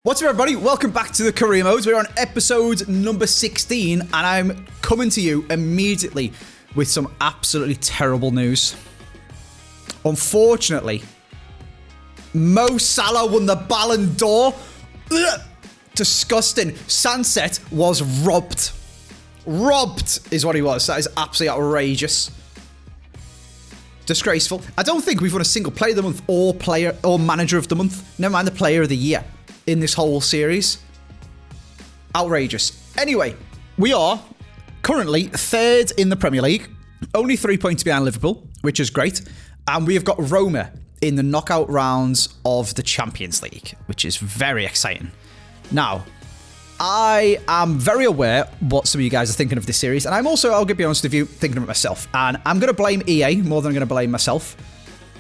What's up, everybody? Welcome back to the Career Modes. We're on episode number 16, and I'm coming to you immediately with some absolutely terrible news. Unfortunately, Mo Salah won the Ballon d'Or. Ugh. Disgusting. Sunset was robbed. Robbed is what he was. That is absolutely outrageous. Disgraceful. I don't think we've won a single player of the month or manager of the month. Never mind the player of the year in this whole series. Outrageous. Anyway, we are currently third in the Premier League, only 3 points behind Liverpool, which is great, and we have got Roma in the knockout rounds of the Champions League, which is very exciting. Now, I am very aware what some of you guys are thinking of this series, and I'm also, I'll be honest with you, thinking of it myself, and I'm going to blame EA more than I'm going to blame myself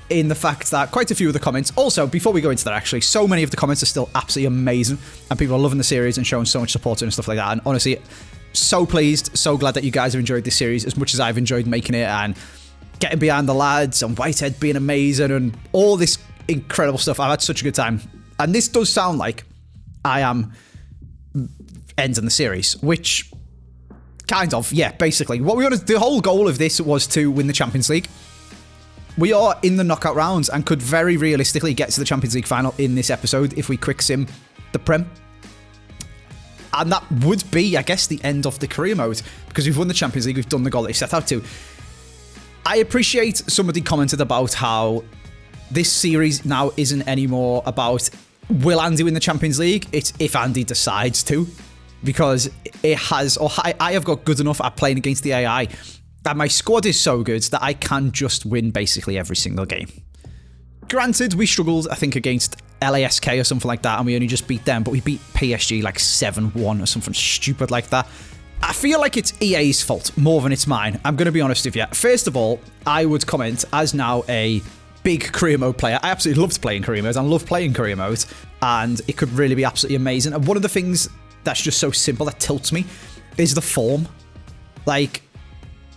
in the fact that quite a few of the comments, also, before we go into that actually, so many of the comments are still absolutely amazing, and people are loving the series and showing so much support to it and stuff like that, and honestly, so pleased, so glad that you guys have enjoyed this series as much as I've enjoyed making it, and getting behind the lads, and Whitehead being amazing, and all this incredible stuff. I've had such a good time, and this does sound like I am ending the series, which kind of, yeah, basically. What we want to, the whole goal of this was to win the Champions League. We are in the knockout rounds and could very realistically get to the Champions League final in this episode if we quick sim the Prem. And that would be, I guess, the end of the career mode, because we've won the Champions League, we've done the goal that we set out to. I appreciate somebody commented about how this series now isn't anymore about will Andy win the Champions League, it's if Andy decides to, because it has, or I have got good enough at playing against the AI that my squad is so good that I can just win basically every single game. Granted, we struggled, I think, against LASK or something like that, and we only just beat them, but we beat PSG like 7-1 or something stupid like that. I feel like it's EA's fault more than it's mine. I'm going to be honest with you. First of all, I would comment, as now a big career mode player, I absolutely loved playing career modes. I love playing career modes, and it could really be absolutely amazing. And one of the things that's just so simple that tilts me is the form. Like,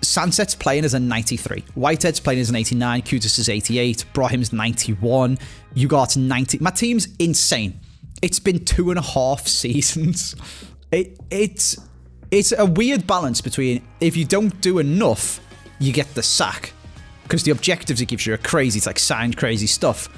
Sunset's playing as a 93. Whitehead's playing as an 89. Kudus is 88. Brahim's 91. Ugarte 90. My team's insane. It's been 2.5 seasons. It's a weird balance between if you don't do enough, you get the sack. Because the objectives it gives you are crazy. It's like signed crazy stuff.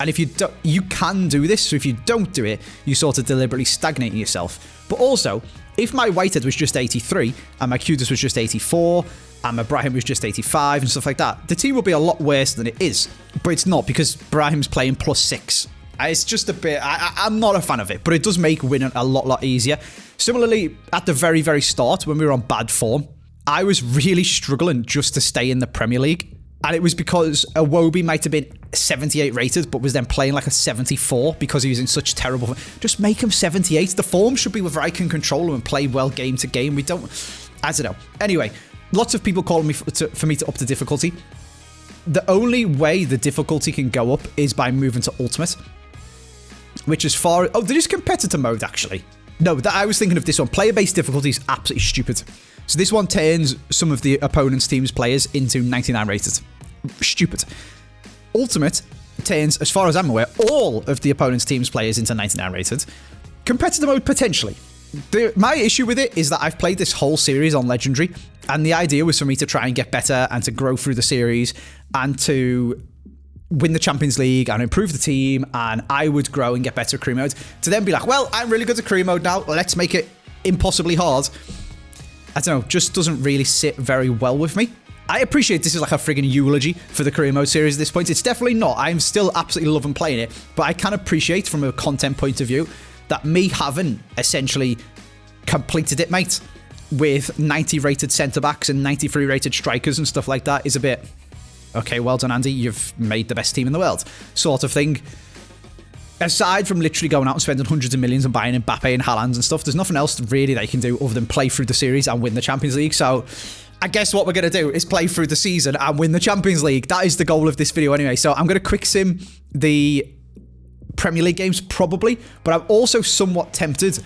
And if you don't, you can do this. So if you don't do it, you sort of deliberately stagnate yourself. But also, if my Whitehead was just 83 and my Kudus was just 84 and my Brahim was just 85 and stuff like that, the team will be a lot worse than it is. But it's not, because Brahim's playing +6. It's just a bit, I'm not a fan of it, but it does make winning a lot easier. Similarly, at the very, very start, when we were on bad form, I was really struggling just to stay in the Premier League. And it was because Iwobi might have been 78 rated, but was then playing like a 74 because he was in such terrible form. Just make him 78. The form should be where I can control him and play well game to game. We don't, I don't know. Anyway, lots of people calling me for me to up the difficulty. The only way the difficulty can go up is by moving to Ultimate, which is far... Oh, there is competitor mode, actually. No, I was thinking of this one. Player-based difficulty is absolutely stupid. So this one turns some of the opponent's team's players into 99 rated. Stupid. Ultimate turns, as far as I'm aware, all of the opponent's team's players into 99 rated. Competitor mode, potentially. My issue with it is that I've played this whole series on Legendary, and the idea was for me to try and get better and to grow through the series and to win the Champions League and improve the team, and I would grow and get better at career mode. To then be like, well, I'm really good at career mode now, let's make it impossibly hard. I don't know, just doesn't really sit very well with me. I appreciate this is like a friggin' eulogy for the career mode series at this point. It's definitely not. I'm still absolutely loving playing it, but I can appreciate from a content point of view that me having essentially completed it, mate, with 90 rated centre-backs and 93 rated strikers and stuff like that is a bit, okay, well done, Andy, you've made the best team in the world, sort of thing. Aside from literally going out and spending hundreds of millions and buying Mbappe and Haaland and stuff, there's nothing else really they can do other than play through the series and win the Champions League. So I guess what we're going to do is play through the season and win the Champions League. That is the goal of this video anyway. So I'm going to quick sim the Premier League games probably, but I'm also somewhat tempted,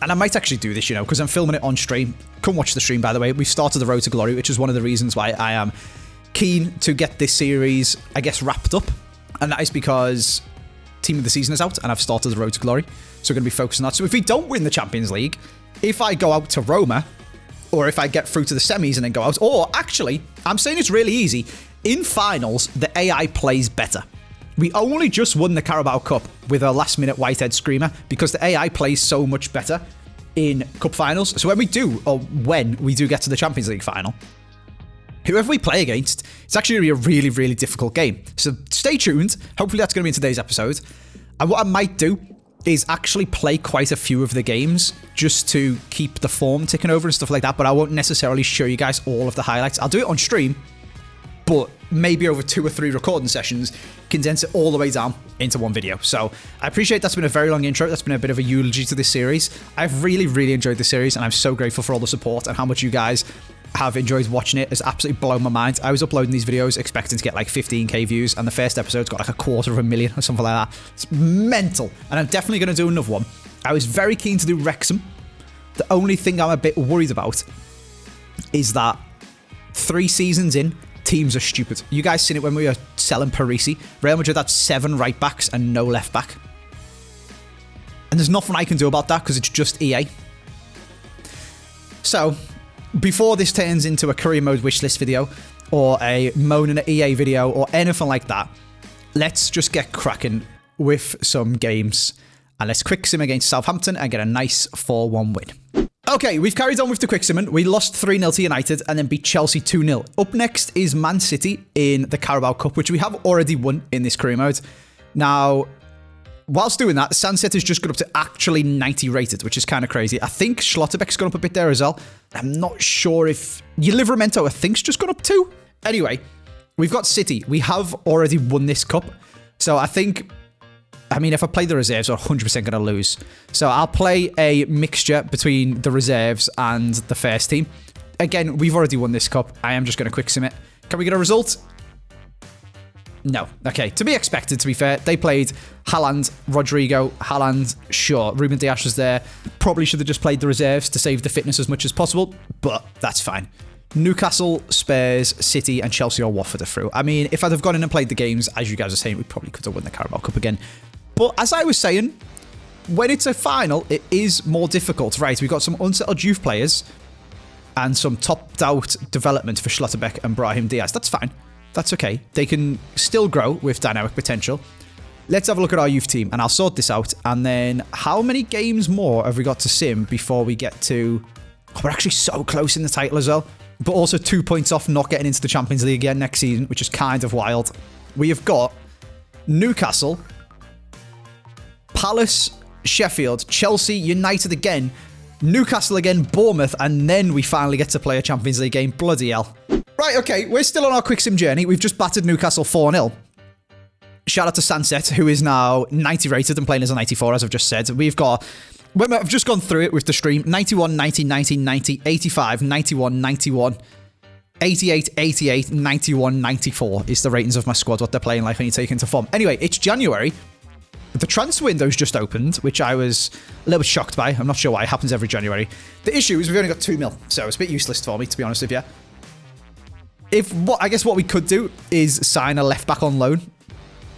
and I might actually do this, you know, because I'm filming it on stream. Come watch the stream, by the way. We've started the Road to Glory, which is one of the reasons why I am keen to get this series, I guess, wrapped up. And that is because Team of the Season is out, and I've started the Road to Glory. So we're going to be focused on that. So if we don't win the Champions League, if I go out to Roma, or if I get through to the semis and then go out, or actually, I'm saying it's really easy. In finals, the AI plays better. We only just won the Carabao Cup with a last-minute Whitehead screamer because the AI plays so much better in cup finals. So when we do get to the Champions League final, whoever we play against, it's actually going to be a really, really difficult game. So stay tuned. Hopefully that's going to be in today's episode. And what I might do is actually play quite a few of the games just to keep the form ticking over and stuff like that. But I won't necessarily show you guys all of the highlights. I'll do it on stream, but maybe over 2 or 3 recording sessions, condense it all the way down into one video. So I appreciate that's been a very long intro. That's been a bit of a eulogy to this series. I've really, really enjoyed this series, and I'm so grateful for all the support and how much you guys have enjoyed watching it. It's absolutely blown my mind. I was uploading these videos expecting to get like 15k views, and the first episode's got like 250,000 or something like that. It's mental, and I'm definitely going to do another one. I was very keen to do Wrexham. The only thing I'm a bit worried about is that 3 seasons in, teams are stupid. You guys seen it when we were selling Parisi. Real Madrid had 7 right backs and no left back. And there's nothing I can do about that because it's just EA. So, before this turns into a career mode wishlist video or a moaning at EA video or anything like that, let's just get cracking with some games. And let's quick sim against Southampton and get a nice 4-1 win. Okay, we've carried on with the quick simming. We lost 3-0 to United and then beat Chelsea 2-0. Up next is Man City in the Carabao Cup, which we have already won in this career mode. Now, whilst doing that, Sunset has just got up to actually 90 rated, which is kind of crazy. I think Schlotterbeck's gone up a bit there as well. I'm not sure if Livramento, I think, has just gone up too. Anyway, we've got City. We have already won this cup. So I think, I mean, if I play the reserves, I'm 100% going to lose. So I'll play a mixture between the reserves and the first team. Again, we've already won this cup. I am just going to quick sim it. Can we get a result? No. Okay, to be expected, to be fair. They played Haaland, Rodrigo, Haaland, sure. Ruben Dias was there. Probably should have just played the reserves to save the fitness as much as possible, but that's fine. Newcastle, Spurs, City, and Chelsea or Watford are through. I mean, if I'd have gone in and played the games, as you guys are saying, we probably could have won the Carabao Cup again. But as I was saying, when it's a final, it is more difficult. Right, we've got some unsettled youth players and some topped-out development for Schlotterbeck and Brahim Diaz. That's fine. That's okay. They can still grow with dynamic potential. Let's have a look at our youth team, and I'll sort this out. And then, how many games more have we got to sim before we get to... Oh, we're actually so close in the title as well. But also 2 points off not getting into the Champions League again next season, which is kind of wild. We have got Newcastle, Palace, Sheffield, Chelsea, United again, Newcastle again, Bournemouth, and then we finally get to play a Champions League game. Bloody hell. Right, okay, we're still on our quick sim journey. We've just battered Newcastle 4-0. Shout out to Sunset, who is now 90 rated and playing as a 94, as I've just said. We've got... I've just gone through it with the stream. 91, 90, 90, 90, 85, 91, 91, 88, 88, 91, 94 is the ratings of my squad, what they're playing like when you take into form. Anyway, it's January. The transfer window's just opened, which I was a little bit shocked by. I'm not sure why. It happens every January. The issue is we've only got 2 mil, so it's a bit useless for me, to be honest with you. I guess what we could do is sign a left-back on loan,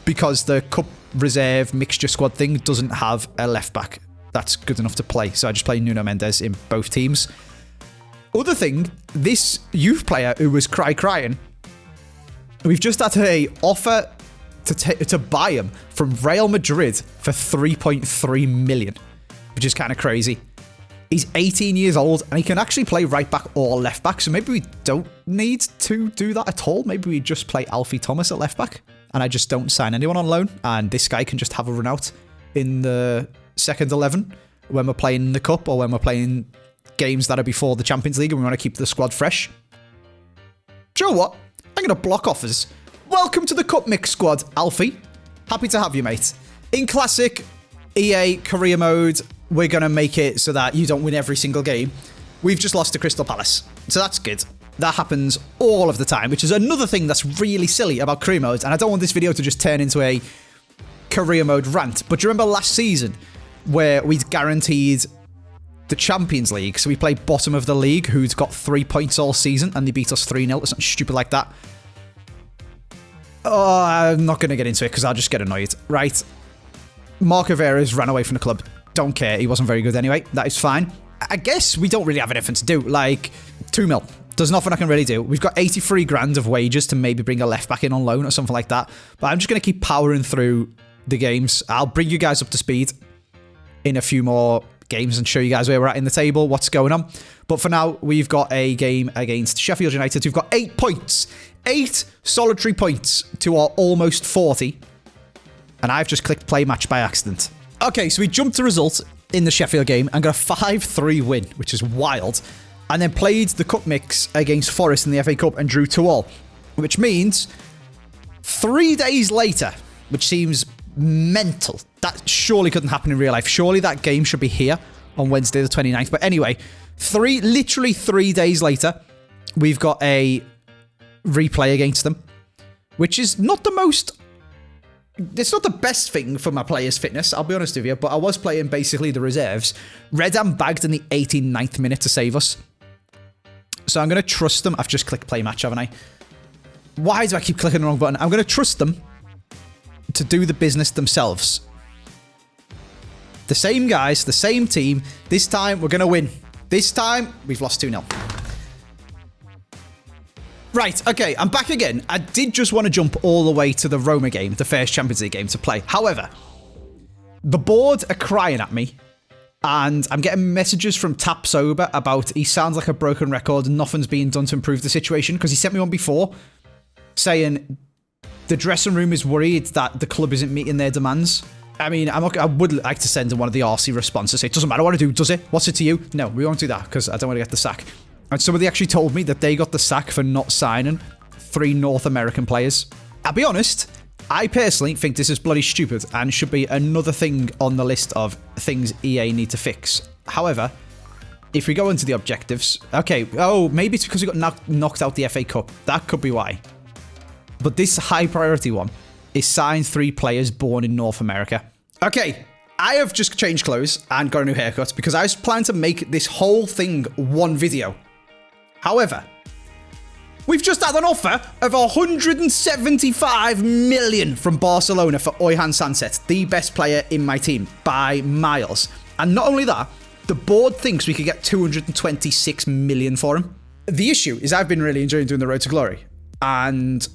because the Cup Reserve Mixture Squad thing doesn't have a left-back that's good enough to play. So I just play Nuno Mendes in both teams. Other thing, this youth player who was crying, we've just had a offer to buy him from Real Madrid for 3.3 million, which is kind of crazy. He's 18 years old and he can actually play right back or left back. So maybe we don't need to do that at all. Maybe we just play Alfie Thomas at left back and I just don't sign anyone on loan. And this guy can just have a run out in the second 11 when we're playing the Cup or when we're playing games that are before the Champions League and we want to keep the squad fresh. Do you know what? I'm going to block offers. Welcome to the Cup Mix squad, Alfie. Happy to have you, mate. In classic EA career mode, we're going to make it so that you don't win every single game. We've just lost to Crystal Palace, so that's good. That happens all of the time, which is another thing that's really silly about career modes, and I don't want this video to just turn into a career mode rant. But do you remember last season where we'd guaranteed the Champions League? So we played bottom of the league, who'd got 3 points all season, and they beat us 3-0 or something stupid like that. Oh, I'm not going to get into it because I'll just get annoyed. Right. Marco Vera's ran away from the club. Don't care. He wasn't very good anyway. That is fine. I guess we don't really have anything to do. Like, 2 mil. There's nothing I can really do. We've got 83 grand of wages to maybe bring a left back in on loan or something like that. But I'm just going to keep powering through the games. I'll bring you guys up to speed in a few more games and show you guys where we're at in the table, what's going on. But for now, we've got a game against Sheffield United. We've got 8 points. 8 solitary points to our almost 40. And I've just clicked play match by accident. Okay, so we jumped to result in the Sheffield game and got a 5-3 win, which is wild. And then played the cup mix against Forest in the FA Cup and drew 2-2, which means 3 days later, which seems mental. That surely couldn't happen in real life. Surely that game should be here on Wednesday the 29th. But anyway, literally 3 days later, we've got a replay against them, which is not the most... It's not the best thing for my players' fitness, I'll be honest with you, but I was playing basically the reserves. Redham bagged in the 89th minute to save us. So I'm going to trust them. I've just clicked play match, haven't I? Why do I keep clicking the wrong button? I'm going to trust them to do the business themselves. The same guys, the same team. This time, we're going to win. This time, we've lost 2-0. Right, okay, I'm back again. I did just want to jump all the way to the Roma game, the first Champions League game to play. However, the board are crying at me, and I'm getting messages from Tap Sober about he sounds like a broken record and nothing's being done to improve the situation, because he sent me one before saying the dressing room is worried that the club isn't meeting their demands. I mean, I would like to send him one of the RC responses, say, it doesn't matter what I do, does it? What's it to you? No, we won't do that, because I don't want to get the sack. And somebody actually told me that they got the sack for not signing 3 North American players. I'll be honest, I personally think this is bloody stupid and should be another thing on the list of things EA need to fix. However, if we go into the objectives... Okay, oh, maybe it's because we got knocked out the FA Cup. That could be why. But this high priority one is sign 3 players born in North America. Okay, I have just changed clothes and got a new haircut because I was planning to make this whole thing one video. However, we've just had an offer of 175 million from Barcelona for Oyhan Sanset, the best player in my team, by miles. And not only that, the board thinks we could get 226 million for him. The issue is I've been really enjoying doing the Road to Glory, and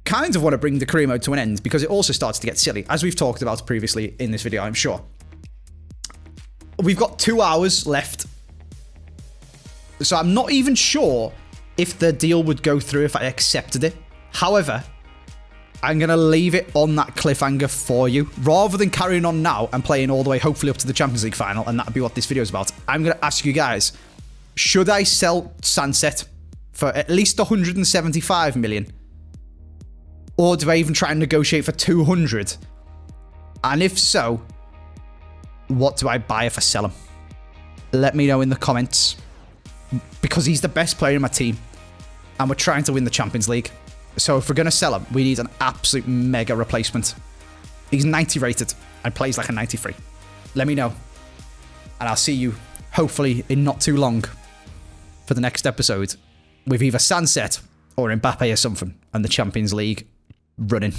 kind of want to bring the career mode to an end because it also starts to get silly, as we've talked about previously in this video, I'm sure. We've got 2 hours left. So I'm not even sure if the deal would go through if I accepted it. However, I'm going to leave it on that cliffhanger for you. Rather than carrying on now and playing all the way, hopefully, up to the Champions League final, and that'll be what this video is about, I'm going to ask you guys, should I sell Sanset for at least 175 million? Or do I even try and negotiate for 200? And if so, what do I buy if I sell him? Let me know in the comments. Because he's the best player in my team. And we're trying to win the Champions League. So if we're going to sell him, we need an absolute mega replacement. He's 90 rated and plays like a 93. Let me know. And I'll see you, hopefully, in not too long for the next episode with either Sanset or Mbappe or something and the Champions League running.